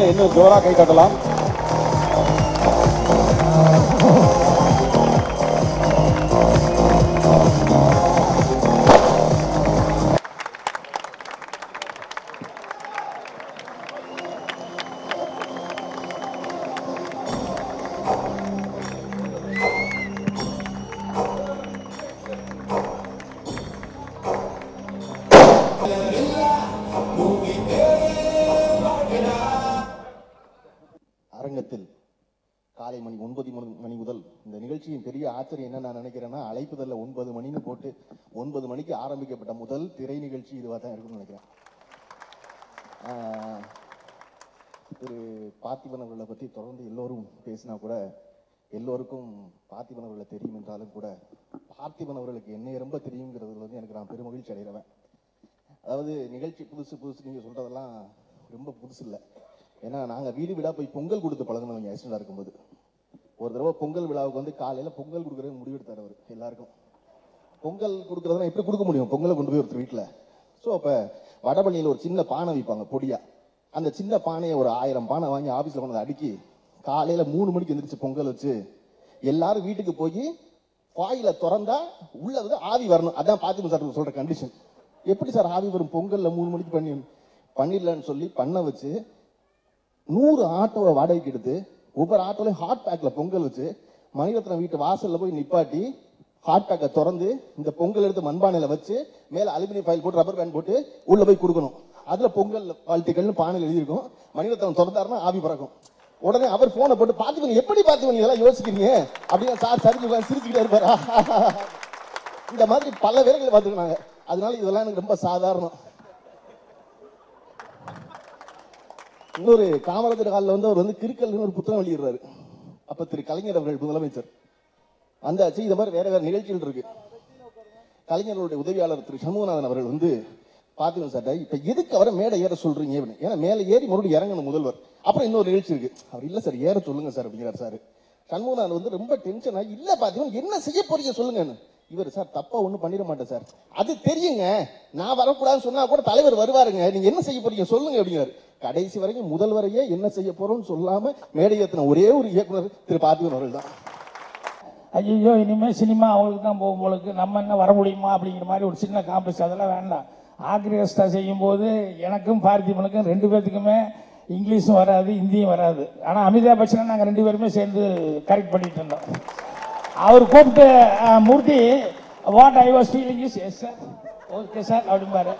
இன்னும் ஜோரா கை தட்டலாம். அரங்கத்தில் காலை மணி 9 மணி முதல் இந்த நிகழ்ச்சியின் பெரிய ஆச்சரியம் என்ன நான் நினைக்கிறேன்னா, அழைப்புதல்ல 9 மணின்னு போட்டு 9 மணிக்கு ஆரம்பிக்கப்பட்ட முதல் திரை நிகழ்ச்சி இதுவாக தான் இருக்குன்னு நினைக்கிறேன். திரு பார்த்திபன் அவர்களை பற்றி தொடர்ந்து எல்லோரும் பேசினா கூட எல்லோருக்கும் பார்த்திபன் அவர்களை தெரியும் என்றாலும் கூட பார்த்திபன் அவர்களுக்கு என்னை ரொம்ப தெரியுங்கிறது வந்து எனக்கு நான் பெருமகிழ்ச்சி அடைகிறவன். அதாவது நிகழ்ச்சி புதுசு நீங்கள் சொல்கிறதெல்லாம் ரொம்ப புதுசு இல்லை. ஏன்னா நாங்கள் வீடு வீடாக போய் பொங்கல் கொடுத்து பழகினவங்க ஆக்சிடென்டாக இருக்கும்போது. ஒரு தடவை பொங்கல் விழாவுக்கு வந்து காலையில் பொங்கல் கொடுக்குறது முடிவெடுத்தார் அவர். எல்லாருக்கும் பொங்கல் கொடுக்குறதுனா எப்படி கொடுக்க முடியும், பொங்கலை கொண்டு போய் ஒருத்தர் வீட்டில். ஸோ அப்போ வடபழனியில் ஒரு சின்ன பானை வைப்பாங்க பொடியா. அந்த சின்ன பானையை ஒரு 1000 பானை வாங்கி ஆஃபீஸில் கொண்டு அடுக்கி காலையில் 3 மணிக்கு எந்திரிச்சு பொங்கல் வச்சு எல்லாரும் வீட்டுக்கு போய் வாயில திறந்தா உள்ள வந்து ஆவி வரணும். அதான் பார்த்திபன் சார் சொல்கிற கண்டிஷன். எப்படி சார் ஆவி வரும் பொங்கலில் 3 மணிக்கு பண்ணிடலன்னு சொல்லி பண்ண வச்சு 100 ஆட்டோவை வாடகைக்கு எடுத்து ஒவ்வொரு ஆட்டோலையும் ஹாட் பேக்கில் பொங்கல் வச்சு மணிரத்னம் வீட்டு வாசலில் போய் நிப்பாட்டி ஹாட் பேக்கை திறந்து இந்த பொங்கல் எடுத்து மண்பானையில் வச்சு மேலே அலுமினியம் ஃபைல் போட்டு ரப்பர் பேண்ட் போட்டு உள்ளே போய் கொடுக்கணும். அதில் பொங்கல் வாழ்த்துக்கள்னு பானையில் எழுதியிருக்கும். மணிரத்னம் திறந்தாருன்னா ஆவி பறக்கும். உடனே அவர் போனை போட்டு பார்த்துக்கோங்க, எப்படி பார்த்துக்கோங்க இதெல்லாம் யோசிக்கிறீங்க அப்படின்னு சார் சிரிச்சுக்கிட்டே இருப்பாரா. இந்த மாதிரி பல வேலைகளை பார்த்துக்கினாங்க. அதனால இதெல்லாம் எனக்கு ரொம்ப சாதாரணம். இன்னொரு காமராஜர் காலில் வந்து அவர் வந்து கிறுக்கல்னு ஒரு புத்தகம் வெளியிடுறாரு. அப்ப திரு கலைஞர் அவர்கள் முதலமைச்சர் வந்தாச்சு. இந்த மாதிரி வேற வேற நிகழ்ச்சிகள் இருக்கு. கலைஞர்களுடைய உதவியாளர் திரு சண்முகநாதன் அவர்கள் வந்து பார்த்திபன் சார் இப்ப எதுக்கு அவரை மேடை ஏற சொல்றீங்க, ஏன்னா மேலே ஏறி மறுபடியும் இறங்கணும் முதல்வர். அப்புறம் இன்னொரு நிகழ்ச்சி இருக்கு. அவர் இல்ல சார் ஏற சொல்லுங்க சார் அப்படிங்கிறார். சார் சண்முகநாதன் வந்து ரொம்ப டென்ஷன் ஆகி இல்ல பார்த்திபன் என்ன செய்ய போறீங்க சொல்லுங்க. இவர் சார் தப்பா ஒன்றும் பண்ணிட மாட்டேன் சார், அது தெரியுங்க, நான் வரக்கூடாதுன்னு சொன்னா கூட தலைவர் வருவாருங்க, நீங்க என்ன செய்ய போறீங்க சொல்லுங்க அப்படிங்கிறாரு. கடைசி வரைக்கும் முதல்வரையே என்ன செய்ய போறோம்னு சொல்லாம மேடை ஏற்றின ஒரே ஒரு இயக்குனர் திரு பார்த்திபன் அவர்கள் தான். ஐயோ இனிமேல் சினிமா அவங்களுக்கு தான் போகும் போலுக்கு, நம்ம என்ன வர முடியுமா அப்படிங்கிற மாதிரி ஒரு சின்ன காம்ப்ளெக்ஸ். அதெல்லாம் வேண்டாம். ஆக்ரிகஸ்டா செய்யும் போது எனக்கும் பார்த்திபனுக்கும் 2 பேர்த்துக்குமே இங்கிலீஷும் வராது ஹிந்தியும் வராது. ஆனால் அமிதாப் பச்சனை நாங்கள் 2 பேருமே சேர்ந்து கரெக்ட் பண்ணிட்டு இருந்தோம். அவர் கூப்பிட்டு Murthy what I was feeling is yes sir okay sir அப்படிம்பாரு.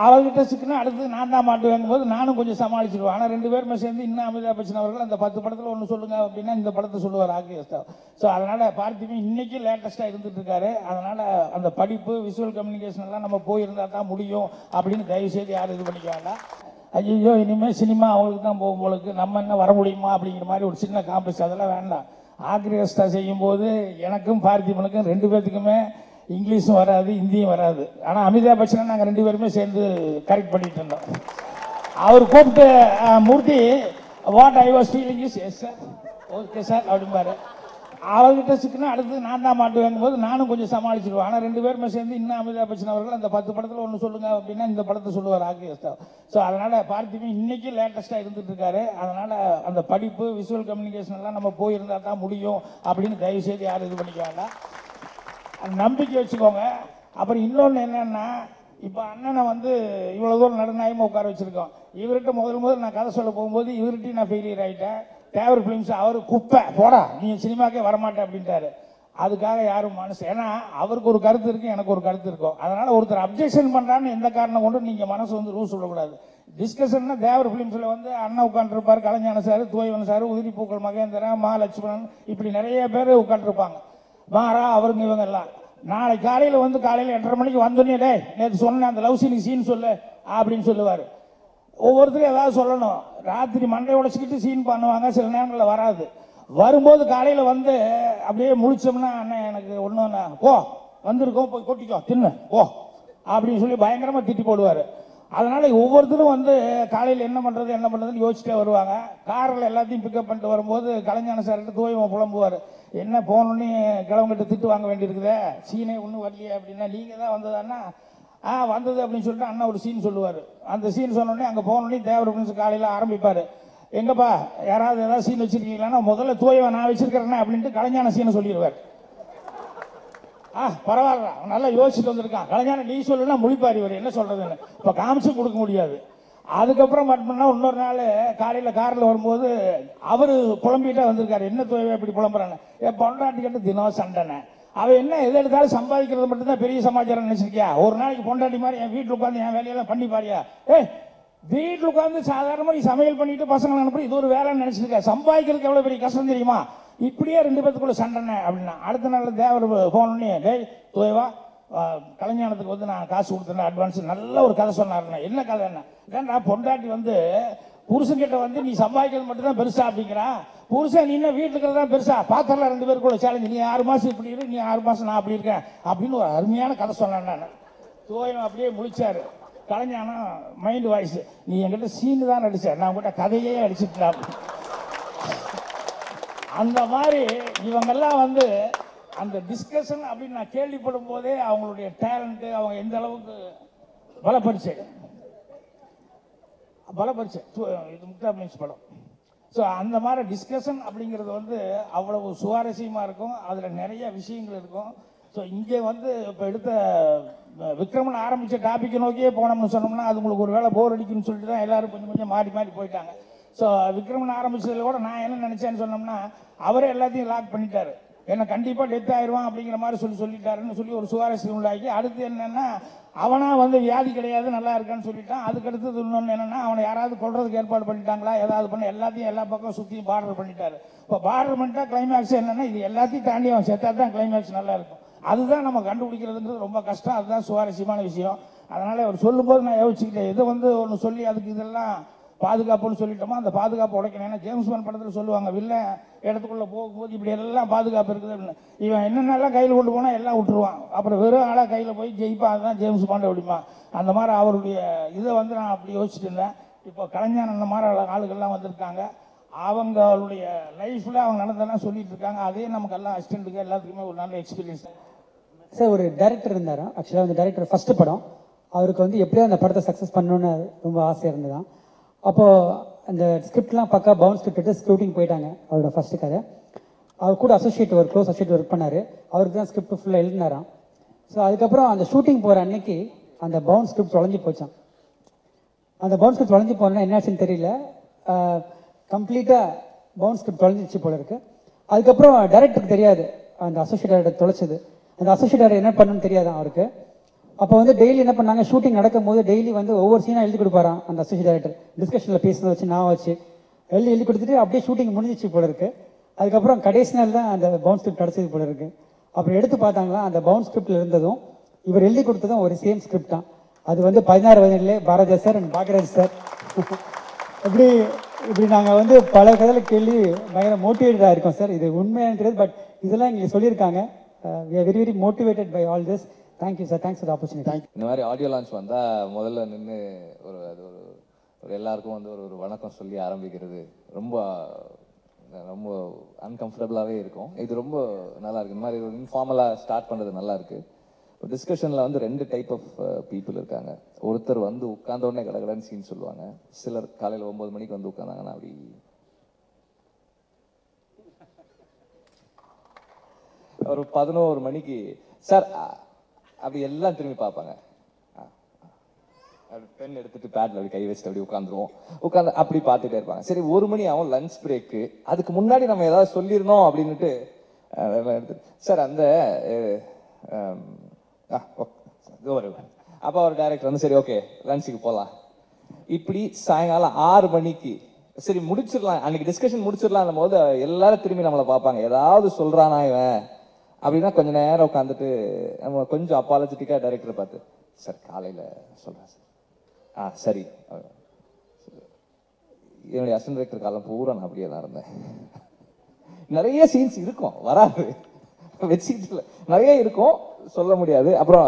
அவர்கிட்ட சிக்கனா அடுத்து நான் தான் மாட்டுவேங்கும் போது நானும் கொஞ்சம் சமாளிச்சிடுவேன். ஆனால் 2 பேருமே சேர்ந்து இன்னும் அமிதாப் பச்சன் அவர்கள் அந்த 10 படத்தில் ஒன்று சொல்லுங்க அப்படின்னா இந்த படத்தை சொல்லுவார் ஆக்ரிகஸ்டா. ஸோ அதனால் பார்த்திபன் இன்னைக்கு லேட்டஸ்ட்டாக இருந்துட்டு இருக்காரு. அதனால் அந்த படிப்பு விஷுவல் கம்யூனிகேஷன் எல்லாம் நம்ம போயிருந்தால் தான் முடியும் அப்படின்னு தயவு செய்து யாரும் இது பண்ணிக்க வேண்டாம். ஐயோ இனிமேல் சினிமா அவங்களுக்கு தான் போகும் போலுக்கு, நம்ம என்ன வர முடியுமா அப்படிங்கிற மாதிரி ஒரு சின்ன காம்ப்ளெக்ஸ். அதெல்லாம் வேண்டாம். ஆக்ரிகஸ்டா செய்யும் போது எனக்கும் பார்த்திபனுக்கும் 2 பேர்த்துக்குமே இங்கிலீஷும் வராது ஹிந்தியும் வராது. ஆனால் அமிதாப் பச்சனை நாங்கள் 2 பேருமே சேர்ந்து கரெக்ட் பண்ணிட்டு இருந்தோம். அவர் கூப்பிட்டு Murthy what I was feeling is yes sir okay sir அப்படிம்பாரு. அவர்கிட்ட சிக்கனா அடுத்து நான் தான் மாட்டுவேங்கும் போது நானும் கொஞ்சம் சமாளிச்சிடுவேன். ஆனால் 2 பேருமே சேர்ந்து இன்னும் அமிதாப் பச்சன் அவர்கள் அந்த 10 படத்தில் ஒன்று சொல்லுங்க அப்படின்னா இந்த படத்தை சொல்லுவார் ஆக்ரிகஸ்டா. ஸோ அதனால் பார்த்திபன் இன்னைக்கு லேட்டஸ்ட்டாக இருந்துட்டு இருக்காரு. அதனால் அந்த படிப்பு விஷுவல் கம்யூனிகேஷன் எல்லாம் நம்ம போயிருந்தால் தான் முடியும் அப்படின்னு தயவு செய்து யாரும் இது பண்ணிக்க வேண்டாம். நம்பிக்கை வச்சுக்கோங்க. அப்புறம் இன்னொன்று என்னன்னா, இப்போ அண்ணனை வந்து இவ்வளோ தூரம் நடுநாயமாக உட்கார வச்சிருக்கோம். இவர்கிட்ட முதல் நான் கதை சொல்ல போகும்போது இவர்கிட்டையும் நான் ஃபெயிலியர் ஆகிட்டேன். தேவர் ஃபிலிம்ஸ் அவர் குப்பை போடா நீங்கள் சினிமாக்கே வரமாட்டேன் அப்படின்ட்டாரு. அதுக்காக யாரும் மனசு, ஏன்னா அவருக்கு ஒரு கருத்து இருக்குது எனக்கு ஒரு கருத்து இருக்கும். அதனால் ஒருத்தர் அப்ஜெக்ஷன் பண்ணுறான்னு எந்த காரணம் கொண்டு நீங்கள் மனசு வந்து ரூல்ஸ் சொல்லக்கூடாது. டிஸ்கஷன்னா தேவர் ஃபிலிம்ஸில் வந்து அண்ணன் உட்காந்துருப்பார், கலைஞான சார், துவைவன் சார், உதிரி பூக்கள் மகேந்திரன், மகாலட்சுமணன், இப்படி நிறைய பேர் உட்காந்துருப்பாங்க. மாறா அவருங்க இவங்க எல்லாம். நாளைக்கு காலையில் வந்து காலையில் 8:30 மணிக்கு வந்தோடனே டே நேற்று சொன்னேன் அந்த லவ் சீன் சொல்லு அப்படின்னு சொல்லுவார். ஒவ்வொருத்தரும் ஏதாவது சொல்லணும். ராத்திரி மண்டை உடைச்சிக்கிட்டு சீன் பண்ணுவாங்க, சில நேரங்களில் வராது. வரும்போது காலையில் வந்து அப்படியே முழிச்சோம்னா அண்ணன் எனக்கு ஒன்று போ வந்திருக்கோம் போய் கொட்டிக்கோ தின்னு போ அப்படின்னு சொல்லி பயங்கரமாக திட்டி போடுவார். அதனால் ஒவ்வொருத்தரும் வந்து காலையில் என்ன பண்ணுறதுன்னு யோசிச்சுட்டே வருவாங்க. காரில் எல்லாத்தையும் பிக்கப் பண்ணிட்டு வரும்போது கலைஞான சார்கிட்ட தூயமாக புலம்புவார். என்ன போனோடனே கிழவங்கிட்ட திட்டு வாங்க வேண்டியிருக்குதே, சீனே ஒன்றும் வரலையே அப்படின்னா, நீங்கள் தான் வந்ததான்னா வந்தது அப்படின்னு சொல்லிட்டு அண்ணா ஒரு சீன் சொல்லுவார். அந்த சீன் சொன்னோடனே அங்கே போனோடனே தேவர் காலையில் ஆரம்பிப்பார். எங்கப்பா யாராவது ஏதாவது சீன் வச்சிருக்கீங்களான்னா முதல்ல தூயவன் நான் வச்சிருக்கிறேன்னா அப்படின்ட்டு கலைஞான சீனை சொல்லிடுவார். பரவாயில்ல நல்லா யோசிச்சுட்டு வந்திருக்கான் கலைஞான, நீ சொல்லுன்னா முழிப்பாரி இவர் என்ன சொல்றதுன்னு இப்போ காமிச்சு கொடுக்க முடியாது. அதுக்கப்புறம் மட்டும்னா இன்னொரு நாள் காலையில் காரில் வரும்போது அவர் புலம்பிகிட்டே வந்திருக்காரு, என்ன தூயவை இப்படி புலம்புறான்னு. என் பொண்டாட்டிக்கிட்ட தினம் சண்டைனே, அவன் என்ன எது எடுத்தாலும் சம்பாதிக்கிறது மட்டும்தான் பெரிய சமாச்சாரம் நினைச்சிருக்கியா? ஒரு நாளைக்கு பொண்டாட்டி மாதிரி என் வீட்டில் உட்காந்து என் வேலையெல்லாம் பண்ணி பாரியா? வீட்டில் உட்காந்து சாதாரணமாக நீ சமையல் பண்ணிட்டு பசங்களை அனுப்பி இது ஒரு வேலைன்னு நினைச்சிருக்க, சம்பாதிக்கிறதுக்கு எவ்வளோ பெரிய கஷ்டம் தெரியுமா? இப்படியே 2 பேத்துக்குள்ள சண்டைனே அப்படின்னா அடுத்த நாள் தேவர் ஃபோன் பண்ணி, டேய் தூயவா கலைஞானத்துக்கு வந்து நான் காசு கொடுத்தேன் அட்வான்ஸ், நல்ல ஒரு கதை சொன்னாருண்ணே. என்ன கதை என்ன? ஏன்னா பொண்டாட்டி வந்து புருஷன்கிட்ட வந்து நீ சம்பாதிக்கிறது மட்டும் தான் பெருசா அப்படிங்கிறா, புருஷன் நீ வீட்டுக்கு தான் பெருசா, பாத்திரலாம் 2 பேருக்குள்ள சேலஞ்சு, நீ 6 மாசம் இப்படி இரு, நீ 6 மாசம் நான் அப்படி இருக்கேன் அப்படின்னு ஒரு அருமையான கதை சொன்னேன் நான். தூயம் அப்படியே முழிச்சாரு. கலைஞானம் மைண்ட் வாய்ஸ், நீ என்கிட்ட சீனு தான் நடிச்ச, நான் உங்ககிட்ட கதையே அடிச்சுட்டேன். அந்த மாதிரி இவங்கெல்லாம் வந்து அந்த டிஸ்கஷன் அப்படின்னு நான் கேள்விப்படும் போதே அவங்களுடைய டேலண்ட்டு அவங்க எந்த அளவுக்கு பலப்பரிச்சு இது முக்தா மீன்ஸ் படம். ஸோ அந்த மாதிரி டிஸ்கஷன் அப்படிங்கிறது வந்து அவ்வளவு சுவாரஸ்யமாக இருக்கும், அதில் நிறைய விஷயங்கள் இருக்கும். ஸோ இங்கே வந்து இப்போ எடுத்த விக்ரமன் ஆரம்பித்த டாப்பிக்கை நோக்கியே போனோம்னு சொன்னோம்னா அது உங்களுக்கு ஒரு வேளை போர் அடிக்குன்னு சொல்லிட்டு தான் எல்லாரும் கொஞ்சம் கொஞ்சம் மாறி மாறி போயிட்டாங்க. ஸோ விக்ரமன் ஆரம்பிச்சதில் கூட நான் என்ன நினச்சேன்னு சொன்னோம்னா அவரே எல்லாத்தையும் லாக் பண்ணிட்டாரு, ஏன்னா கண்டிப்பாக டெத் ஆயிடுவான் அப்படிங்கிற மாதிரி சொல்லிட்டாருன்னு சொல்லி ஒரு சுவாரஸ்யம் உண்டாக்கி, அடுத்து என்னென்னா அவனா வந்து வியாதி கிடையாது நல்லா இருக்கான்னு சொல்லிட்டான். அதுக்கடுத்தது இன்னொன்று என்னென்னா அவனை யாராவது கொள்றதுக்கு ஏற்பாடு பண்ணிட்டாங்களா, ஏதாவது பண்ண எல்லாத்தையும் எல்லா பக்கம் சுற்றியும் பார்டர் பண்ணிட்டாரு. இப்போ பார்டர் பண்ணிட்டா கிளைமேக்ஸ் என்னென்னா இது எல்லாத்தையும் தாண்டி அவன் செத்தா தான் கிளைமேக்ஸ் நல்லா இருக்கும். அதுதான் நம்ம கண்டுபிடிக்கிறதுங்கிறது ரொம்ப கஷ்டம், அதுதான் சுவாரஸ்யமான விஷயம். அதனால் அவர் சொல்லும்போது நான் யோசிச்சுக்கிட்டேன், இதை வந்து ஒன்று சொல்லி அதுக்கு இதெல்லாம் பாதுகாப்புன்னு சொல்லிட்டோமா அந்த பாதுகாப்பு உடைக்கணும். ஏன்னா ஜேம்ஸ் பாண்ட் படத்தில் சொல்லுவாங்க, வில்ல இடத்துக்குள்ளே போகும்போது இப்படி எல்லாம் பாதுகாப்பு இருக்குது அப்படின்னு. இவன் என்னென்னலாம் கையில் கொண்டு போனால் எல்லாம் விட்டுருவான், அப்புறம் வெறும் ஆளாக கையில் போய் ஜெயிப்பான், அதுதான் ஜேம்ஸ் பாண்ட் அப்படிமா. அந்த மாதிரி அவருடைய இதை வந்து நான் அப்படி யோசிச்சுட்டு இருந்தேன். இப்போ கலைஞர் அந்த மாதிரி ஆளுகள்லாம் வந்திருக்காங்க, அவங்களுடைய லைஃப்பில் அவங்க நடந்ததெல்லாம் சொல்லிட்டு இருக்காங்க. அதே நமக்கு எல்லாம் அசிஸ்டண்ட்டுக்கு எல்லாத்துக்குமே ஒரு நல்ல எக்ஸ்பீரியன்ஸ். சார் ஒரு டைரக்டர் இருந்தார், ஆக்சுவலாக அந்த டைரக்டர் ஃபஸ்ட்டு படம் அவருக்கு வந்து எப்படியோ அந்த படத்தை சக்ஸஸ் பண்ணணுன்னு ரொம்ப ஆசையாக இருந்ததான். அப்போது அந்த ஸ்கிரிப்ட்லாம் பக்கா பவுன் ஸ்கிரிப்ட் எடுத்து ஸ்க்ரூட்டிங் போயிட்டாங்க அவரோட ஃபஸ்ட்டு கதை. அவர் கூட அசோசியேட் ஒரு க்ளோஸ் அசோசியேட் ஒர்க் பண்ணார், அவருக்கு தான் ஸ்கிரிப்ட் ஃபுல்லாக எழுதினாராம். ஸோ அதுக்கப்புறம் அந்த ஷூட்டிங் போகிற அன்னைக்கு அந்த பவுன் ஸ்கிரிப்ட் தொலைஞ்சி போச்சான். அந்த பவுன் ஸ்கிரிப்ட் தொலைஞ்சி போனால் என்னாச்சுன்னு தெரியல, கம்ப்ளீட்டாக பவுன் ஸ்கிரிப்ட் தொலைஞ்சிச்சு போல இருக்குது. அதுக்கப்புறம் டைரக்டருக்கு தெரியாது அந்த அசோசியேட் டைரக்டர் தொலைச்சது, அந்த அசோசியேட் டைரக்டர் என்ன பண்ணணும்னு தெரியாதான் அவருக்கு. அப்போ வந்து டெய்லி என்ன பண்ணாங்க, ஷூட்டிங் நடக்கும்போது டெய்லி வந்து ஒவ்வொரு சீனாக எழுதி கொடுப்பாராம் அந்த அசோசியேட் டைரக்டர், டிஸ்கஷனில் பேசுனதை வச்சு நான் வச்சு எழுதி கொடுத்துட்டு அப்படியே ஷூட்டிங் முடிஞ்சிச்சு போல இருக்குது. அதுக்கப்புறம் கடைசி நாள் தான் அந்த பவுன் ஸ்கிரிப்ட் கிடச்சது போல இருக்குது. அப்புறம் எடுத்து பார்த்தாங்களா அந்த பவுன் ஸ்கிரிப்டில் இருந்ததும் இவர் எழுதி கொடுத்ததும் ஒரு சேம் ஸ்கிரிப்ட் தான். அது வந்து 16 வயதிலே Bharathiyar sir and Bhagyaraj sir இப்படி நாங்கள் வந்து பல கதையில் கேள்வி பயங்கர மோட்டிவேட்டடாக இருக்கோம் சார். இது உண்மையான தெரியாது, பட் இதெல்லாம் எங்களுக்கு சொல்லியிருக்காங்க. we are very very motivated by all this. Thank you sir, thanks for the opportunity. இந்த மாதிரி ஆடியோ லான்ச் வந்தால் முதல்ல நின்று ஒரு எல்லாருக்கும் வந்து ஒரு வணக்கம் சொல்லி ஆரம்பிக்கிறது ரொம்ப ரொம்ப அன்கம்ஃபர்டபுளாகவே இருக்கும். இது ரொம்ப நல்லா இருக்குது. இந்த மாதிரி ஒரு இன்ஃபார்மலாக ஸ்டார்ட் பண்ணுறது நல்லா இருக்குது. இப்போ டிஸ்கஷனில் வந்து 2 டைப் ஆஃப் பீப்புள் இருக்காங்க. ஒருத்தர் வந்து உட்கார்ந்த உடனே கடகடன்னு சீன் சொல்லுவாங்க, சிலர் காலையில் 9 மணிக்கு வந்து உட்காந்தாங்கன்னா அப்படி ஒரு 11 மணிக்கு சார் அப்படி எல்லாம் திரும்பி பார்ப்பாங்க, பென் எடுத்துட்டு பேட்ல அப்படி கை வச்சுட்டு அப்படி உட்காந்து அப்படி பார்த்துட்டே இருப்பாங்க. சரி 1 மணி ஆகும் லஞ்ச் பிரேக்கு, அதுக்கு முன்னாடி நம்ம ஏதாவது சொல்லிடணும் அப்படின்னுட்டு சார் அந்த அப்போ அவர் டைரக்டர் வந்து சரி ஓகே லஞ்சுக்கு போகலாம். இப்படி சாயங்காலம் 6 மணிக்கு சரி முடிச்சிடலாம், அன்னைக்கு டிஸ்கஷன் முடிச்சிடலாம் போது எல்லாரும் திரும்பி நம்மளை பார்ப்பாங்க, ஏதாவது சொல்றானா இவன் அப்படின்னா கொஞ்ச நேரம் உட்காந்துட்டு நம்ம கொஞ்சம் அப்பாலஜிட்டிக்காக டைரக்டர் பார்த்து சார் காலையில் சொல்கிறேன் சார் சரி. என்னுடைய அசிஸ்டன்ட் டைரக்டர் காலம் பூரா நான் அப்படியே தான் இருந்தேன். நிறைய சீன்ஸ் இருக்கும் வராது, வச்சுக்கிட்டு நிறைய இருக்கும் சொல்ல முடியாது. அப்புறம்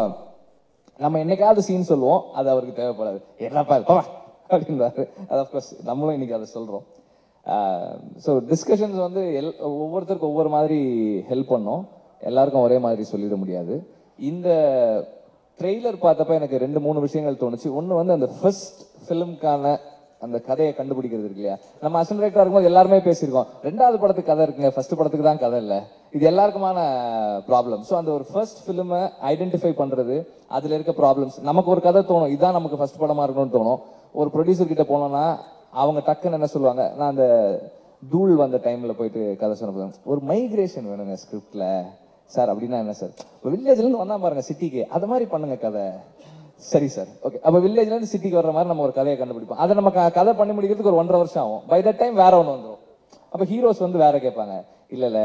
நம்ம என்னைக்காவது சீன் சொல்லுவோம், அது அவருக்கு தேவைப்படாது, என்னப்பா போவா அப்படின்றாரு. அது அஃப்கோர்ஸ் நம்மளும் இன்னைக்கு அதை சொல்கிறோம். ஸோ டிஸ்கஷன்ஸ் வந்து ஒவ்வொருத்தருக்கும் ஒவ்வொரு மாதிரி ஹெல்ப் பண்ணோம், எல்லாருக்கும் ஒரே மாதிரி சொல்லிட முடியாது. இந்த ட்ரெய்லர் பார்த்தப்ப எனக்கு 2-3 விஷயங்கள் தோணுச்சு. ஒன்று வந்து அந்த ஃபர்ஸ்ட் ஃபிலிம்கான அந்த கதையை கண்டுபிடிக்கிறது இருக்கு இல்லையா. நம்ம அசிஸ்டன்ட் டைரக்டரா இருக்கும்போது எல்லாருமே பேசியிருக்கோம், 2வது படத்துக்கு கதை இருக்குங்க, ஃபர்ஸ்ட் படத்துக்கு தான் கதை இல்லை. இது எல்லாருக்குமான ப்ராப்ளம். ஸோ அந்த ஒரு ஃபர்ஸ்ட் ஃபிலிமை ஐடென்டிஃபை பண்றது, அதுல இருக்க ப்ராப்ளம்ஸ். நமக்கு ஒரு கதை தோணும், இதுதான் நமக்கு ஃபர்ஸ்ட் படமா இருக்கணும்னு தோணும். ஒரு ப்ரொடியூசர் கிட்ட போனோம்னா அவங்க டக்குன்னு என்ன சொல்லுவாங்க, நான் அந்த தூள் வந்த டைம்ல போயிட்டு கதை சொன்ன, ஒரு மைக்ரேஷன் வேணுங்க ஸ்கிரிப்ட்ல சார். அப்படின்னா என்ன சார், இப்போ வில்லேஜ்ல இருந்து வந்தா பாருங்க சிட்டிக்கு, அது மாதிரி பண்ணுங்க கதை. சரி சார், ஓகே. அப்ப வில்லேஜ்ல இருந்து சிட்டிக்கு வர்ற மாதிரி நம்ம ஒரு கதையை கண்டுபிடிப்போம். அதை நம்ம கதை பண்ணி முடிக்கிறதுக்கு ஒரு 1.5 வருஷம் ஆகும். பை தட் டைம் வேற ஒன்று வந்துடும். அப்ப ஹீரோஸ் வந்து வேற கேட்பாங்க, இல்ல இல்ல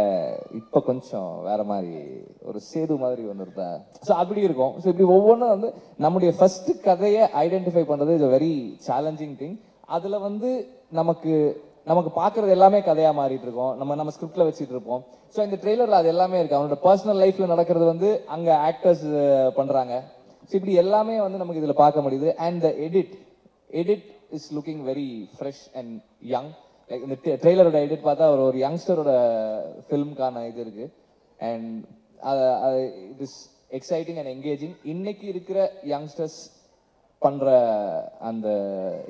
இப்ப கொஞ்சம் வேற மாதிரி ஒரு சேது மாதிரி ஒன்று இருந்தா. ஸோ அப்படி இருக்கும். ஸோ இப்படி ஒவ்வொன்றும் வந்து நம்முடைய ஃபர்ஸ்ட் கதையை ஐடென்டிஃபை பண்றது is a very challenging thing. அதுல வந்து நமக்கு பாக்குறது எல்லாமே கதையா மாறிட்டு இருக்கோம், நம்ம ஸ்கிரிப்ட்ல வச்சுட்டு இருப்போம். ஸோ இந்த ட்ரெய்லர்ல அது எல்லாமே இருக்கு. அவனோட பர்சனல் லைஃப்ல நடக்கிறது வந்து அங்க ஆக்டர்ஸ் பண்றாங்க. ஸோ இப்படி எல்லாமே வந்து நமக்கு இதுல பார்க்க முடியுது. And the edit is looking very fresh and young. Like இந்த ட்ரெய்லரோட எடிட் பார்த்தா ஒரு யங்ஸ்டரோட ஃபிலிம்கான இது இருக்கு. And it is exciting and engaging. இன்னைக்கு இருக்கிற யங்ஸ்டர்ஸ் பண்ற அந்த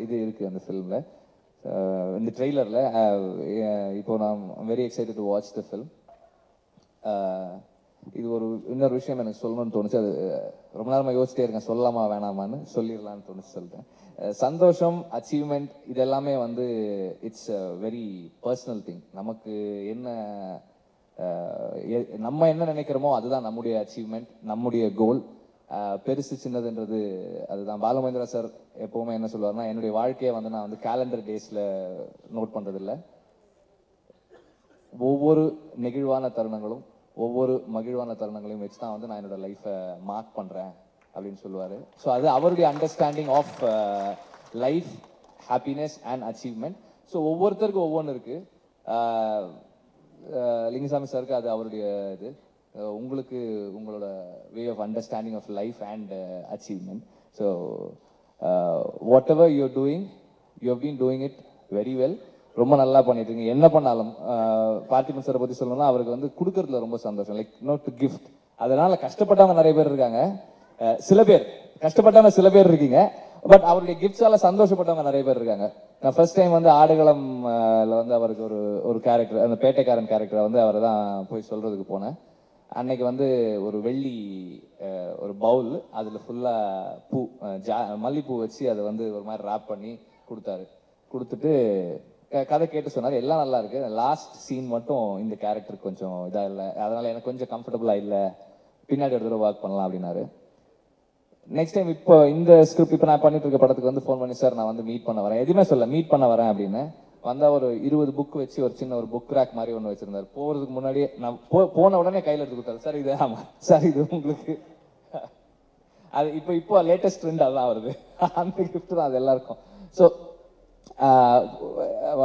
இது இருக்கு அந்த ஃபிலிம்ல, இந்த ட்ரெய்லர்ல. இப்போ நான் very excited to watch the film. இது இன்னொரு விஷயம் எனக்கு சொல்லணும்னு தோணுச்சு. அது ரொம்ப நேரமா யோசிச்சிட்டே இருக்கேன், சொல்லலாமா வேணாமான்னு. சொல்லிடலான்னு தோணுச்சு, சொல்லிட்டேன். சந்தோஷம், அச்சீவ்மெண்ட், இது எல்லாமே வந்து இட்ஸ் வெரி பர்சனல் திங். நமக்கு நம்ம என்ன நினைக்கிறோமோ அதுதான் நம்முடைய அச்சீவ்மெண்ட், நம்முடைய கோல். பெருசு சின்னதுன்றது அதுதான். பாலுமகேந்திரா சார் எப்பவுமே என்ன சொல்லுவாருன்னா, என்னுடைய வாழ்க்கையை வந்து நான் வந்து கேலண்டர் டேஸ்ல நோட் பண்றது இல்லை, ஒவ்வொரு நெகிழ்வான தருணங்களும் ஒவ்வொரு மகிழ்வான தருணங்களையும் வச்சு தான் வந்து நான் என்னோட லைஃப்பை மார்க் பண்றேன் அப்படின்னு சொல்லுவாரு. ஸோ அது அவருடைய understanding of life, happiness and achievement. So ஒவ்வொருத்தருக்கும் ஒவ்வொன்று இருக்கு. லிங்குசாமி சாருக்கு அது அவருடைய இது. உங்களுக்கு உங்களோட way of understanding of life and achievement. So whatever you're doing, you have been doing it very well. ரொம்ப நல்லா பண்ணிட்டு இருக்கீங்க. என்ன பண்ணாலும் பார்த்திபன் சாரை பத்தி சொல்லணும்னா அவருக்கு வந்து கொடுக்கறதுல ரொம்ப சந்தோஷம். Like not gift. அதனால கஷ்டப்பட்டவங்க நிறைய பேர் இருக்காங்க, சில பேர் கஷ்டப்பட்டவங்க சில பேர் இருக்கீங்க. பட் அவருடைய கிஃப்ட்ஸால சந்தோஷப்பட்டவங்க நிறைய பேர் இருக்காங்க. நான் ஃபர்ஸ்ட் டைம் வந்து ஆடுகளம்ல வந்து அவருக்கு ஒரு கேரக்டர், அந்த பேட்டைக்காரன் கேரக்டரை வந்து அவரை தான் போய் சொல்றதுக்கு போனேன். அன்னைக்கு வந்து ஒரு வெள்ளி ஒரு பவுல், அதுல ஃபுல்லா பூ, மல்லிப்பூ வச்சு அதை வந்து ஒரு மாதிரி ரேப் பண்ணி கொடுத்துட்டு கதை கேட்டு சொன்னார். எல்லாம் நல்லா இருக்கு, லாஸ்ட் சீன் மட்டும் இந்த கேரக்டர் கொஞ்சம் இதா இல்லை, அதனால எனக்கு கொஞ்சம் கம்ஃபர்டபுளா இல்லை, பின்னாடி ஒரு தடவை ஒர்க் பண்ணலாம் அப்படின்னாரு. நெக்ஸ்ட் டைம் இப்போ இந்த ஸ்கிரிப்ட் இப்போ நான் பண்ணிட்டு இருக்க படத்துக்கு வந்து ஃபோன் பண்ணி, சார் நான் வந்து மீட் பண்ண வரேன், எதுவுமே சொல்ல மீட் பண்ண வரேன் அப்படின்னு வந்தா ஒரு 20 புக் வச்சு ஒரு சின்ன ஒரு புக் ரேக் மாதிரி ஒன்று வச்சிருந்தாரு. போறதுக்கு முன்னாடியே நான் போன உடனே கையில் எடுத்து கொடுத்தாரு, சார் இது ஆமா சார் இது உங்களுக்கு. அது இப்போ லேட்டஸ்ட் ட்ரெண்ட் அதான் வருது, அந்த கிஃப்ட் தான் அது எல்லாருக்கும். ஸோ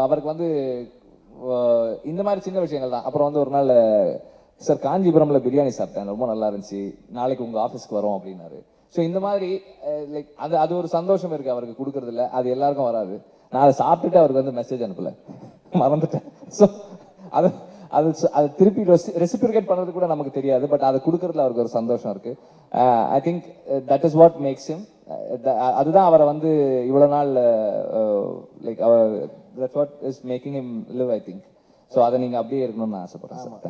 அவருக்கு வந்து இந்த மாதிரி சின்ன விஷயங்கள் தான். அப்புறம் வந்து ஒரு நாள், சார் காஞ்சிபுரம்ல பிரியாணி சாப்பிட்டேன், ரொம்ப நல்லா இருந்துச்சு, நாளைக்கு உங்க ஆஃபீஸ்க்கு வரோம் அப்படின்னாரு. ஸோ இந்த மாதிரி லைக் அது ஒரு சந்தோஷம் இருக்கு அவருக்கு கொடுக்கறது இல்லை, அது எல்லாருக்கும் வராது. நான் அதை சாப்பிட்டுட்டு அவருக்கு வந்து மெசேஜ் அனுப்பல, மறந்துட்டேன். ஸோ அது திருப்பி ரெசிபிரிகேட் பண்றது கூட நமக்கு தெரியாது. பட் அதை கொடுக்கறதுல அவருக்கு ஒரு சந்தோஷம் இருக்கு. I think that is what makes him. அதுதான் அவரை வந்து இவ்வளவு நாள் like that's what is making him live, I think. So அதை நீங்க அப்படியே இருக்கணும்னு நான் ஆசைப்படுறேன் சார்.